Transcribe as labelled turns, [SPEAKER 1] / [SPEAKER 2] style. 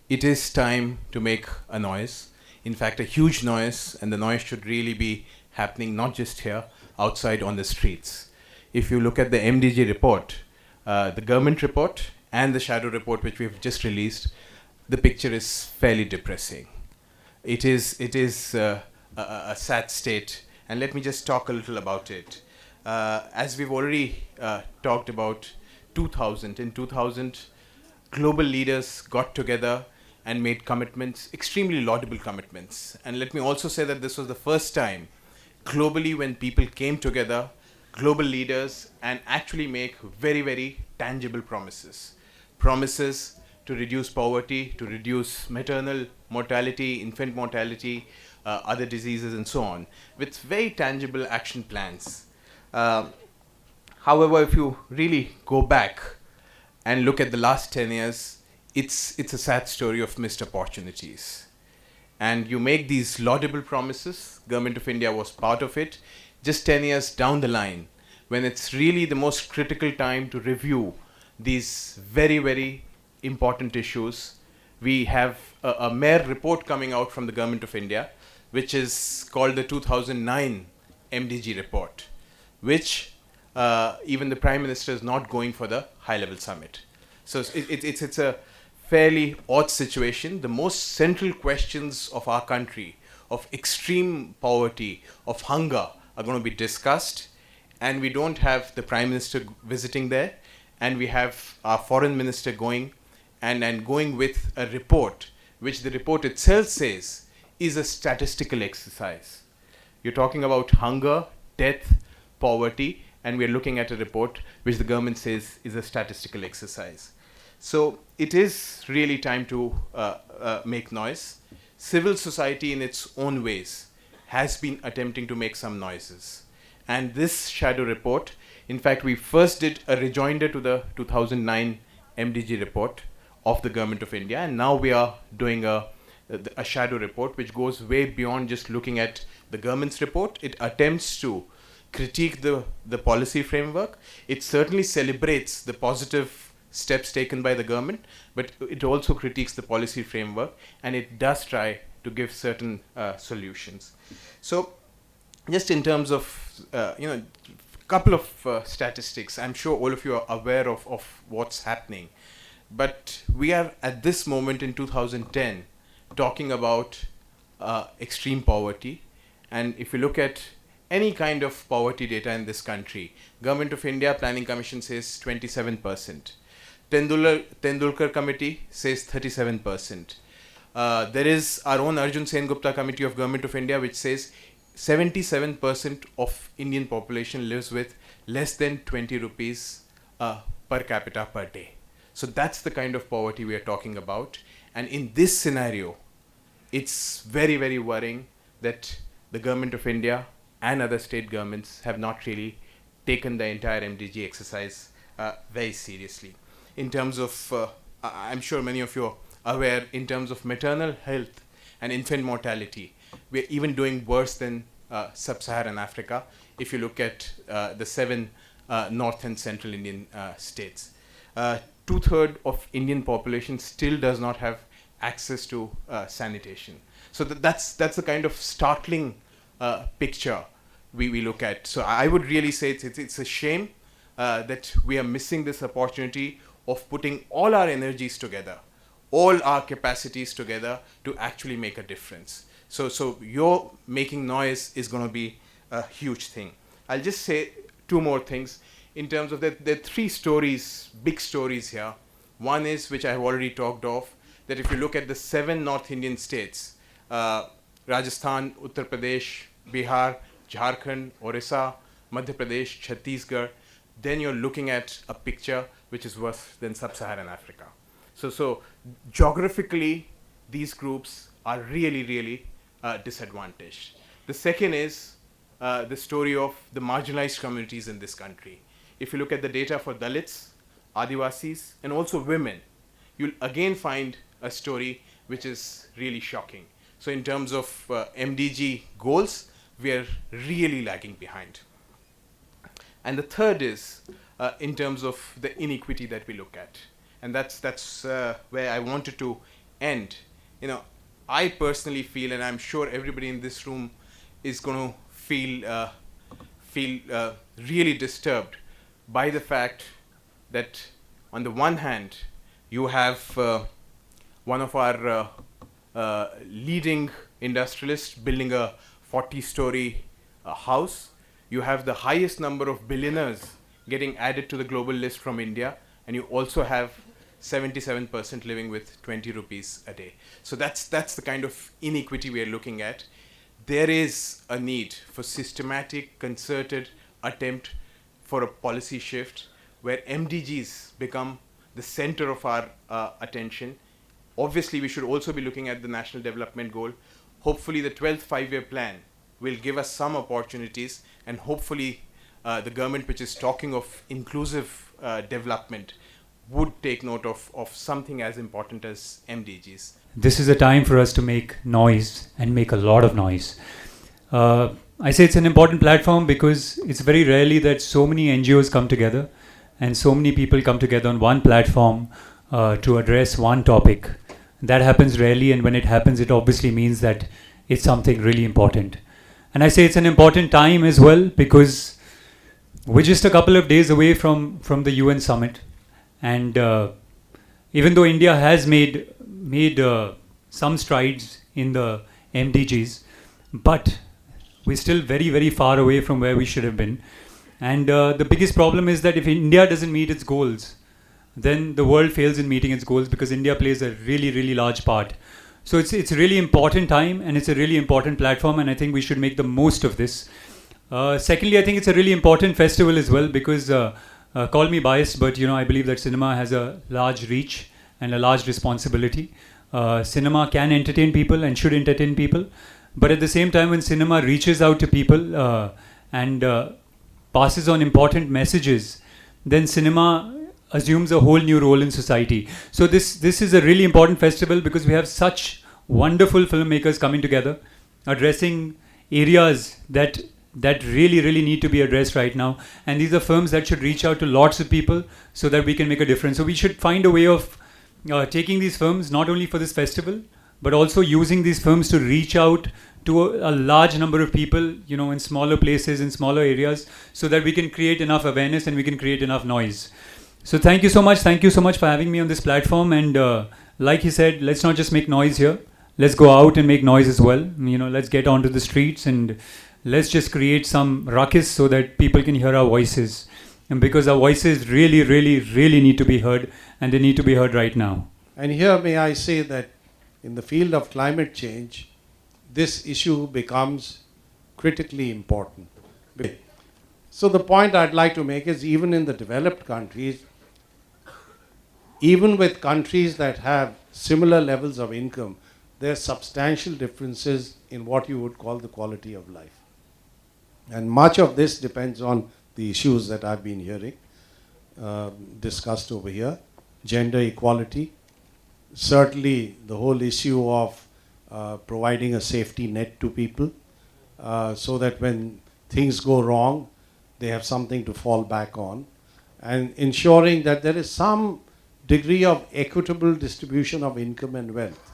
[SPEAKER 1] it is time to make a noise. In fact, a huge noise, and the noise should really be happening not just here, outside on the streets. If you look at the MDG report, the government report, and the shadow report which we've just released, the picture is fairly depressing. It is a sad state, and let me just talk a little about it. As we've already talked about 2000, in 2000, global leaders got together and made commitments, extremely laudable commitments. And let me also say that this was the first time globally when people came together, global leaders, and actually make very, very tangible promises. Promises to reduce poverty, to reduce maternal mortality, infant mortality, other diseases, and so on, with very tangible action plans. Uh, However, if you really go back and look at the last 10 years, it's a sad story of missed opportunities. And you make these laudable promises, Government of India was part of it, just 10 years down the line, when it's really the most critical time to review these very, very important issues. We have a mere report coming out from the Government of India, which is called the 2009 MDG report, which even the Prime Minister is not going for the high-level summit. So it's a fairly odd situation. The most central questions of our country, of extreme poverty, of hunger, are going to be discussed, and we don't have the Prime Minister visiting there, and we have our Foreign Minister going and going with a report, which the report itself says is a statistical exercise. You're talking about hunger, death, poverty, and we're looking at a report which the government says is a statistical exercise. So it is really time to make noise. Civil society, in its own ways, has been attempting to make some noises. And this shadow report, in fact, we first did a rejoinder to the 2009 MDG report of the Government of India, and now we are doing a shadow report which goes way beyond just looking at the government's report. It attempts to critique the policy framework. It certainly celebrates the positive steps taken by the government, but it also critiques the policy framework, and it does try to give certain solutions. So just in terms of, couple of statistics, I'm sure all of you are aware of what's happening. But we are at this moment in 2010 talking about extreme poverty. And if you look at any kind of poverty data in this country, Government of India Planning Commission says 27%. Tendulkar Committee says 37%. There is our own Arjun Sen Gupta Committee of Government of India which says 77% of Indian population lives with less than 20 rupees per capita per day. So that's the kind of poverty we are talking about. And in this scenario, it's very, very worrying that the Government of India and other state governments have not really taken the entire MDG exercise very seriously. In terms of, I'm sure many of you are aware, in terms of maternal health and infant mortality, we're even doing worse than sub-Saharan Africa if you look at the 7 North and Central Indian states. 2/3 of Indian population still does not have access to sanitation. So that's the kind of startling picture we look at. So I would really say it's a shame that we are missing this opportunity of putting all our energies together, all our capacities together to actually make a difference. So your making noise is going to be a huge thing. I'll just say 2 more things. In terms of there are 3 stories, big stories here. One is, which I have already talked of, that if you look at the 7 North Indian states, Rajasthan, Uttar Pradesh, Bihar, Jharkhand, Orissa, Madhya Pradesh, Chhattisgarh, then you're looking at a picture which is worse than sub-Saharan Africa. So geographically, these groups are really, really disadvantaged. The second is the story of the marginalized communities in this country. If you look at the data for Dalits, Adivasis, and also women, you'll again find a story which is really shocking. So in terms of MDG goals, we are really lagging behind. And the third is in terms of the inequity that we look at. And that's where I wanted to And, you know, I personally feel, and I'm sure everybody in this room is going to feel really disturbed by the fact that on the one hand you have one of our leading industrialists building a 40-story house. You have the highest number of billionaires getting added to the global list from India, and you also have 77% living with 20 rupees a day. So that's the kind of inequity we are looking at. There is a need for systematic, concerted attempt for a policy shift where MDGs become the center of our attention. Obviously, we should also be looking at the National Development Goal. Hopefully, the 12th five-year plan will give us some opportunities, and hopefully the government, which is talking of inclusive development, would take note of something as important as MDGs.
[SPEAKER 2] This is a time for us to make noise and make a lot of noise. I say it's an important platform because it's very rarely that so many NGOs come together and so many people come together on one platform to address one topic. That happens rarely, and when it happens, it obviously means that it's something really important. And I say it's an important time as well because we're just a couple of days away from the UN summit. And even though India has made some strides in the MDGs, but we're still very, very far away from where we should have been. And the biggest problem is that if India doesn't meet its goals, then the world fails in meeting its goals because India plays a really, really large part. So it's a really important time and it's a really important platform, and I think we should make the most of this. Secondly, I think it's a really important festival as well because call me biased, but I believe that cinema has a large reach and a large responsibility. Cinema can entertain people and should entertain people, but at the same time, when cinema reaches out to people and passes on important messages, then cinema assumes a whole new role in society. So this is a really important festival because we have such wonderful filmmakers coming together, addressing areas that really, really need to be addressed right now. And these are films that should reach out to lots of people so that we can make a difference. So we should find a way of taking these films not only for this festival, but also using these films to reach out to a large number of people, in smaller places, in smaller areas, so that we can create enough awareness and we can create enough noise. So thank you so much. Thank you so much for having me on this platform. And like he said, let's not just make noise here. Let's go out and make noise as well. Let's get onto the streets and let's just create some ruckus so that people can hear our voices. And because our voices really, really, really need to be heard, and they need to be heard right now.
[SPEAKER 3] And here may I say that in the field of climate change, this issue becomes critically important. So the point I'd like to make is even in the developed countries, even with countries that have similar levels of income, there are substantial differences in what you would call the quality of life. And much of this depends on the issues that I've been hearing discussed over here. Gender equality, certainly the whole issue of providing a safety net to people so that when things go wrong, they have something to fall back on, and ensuring that there is some degree of equitable distribution of income and wealth.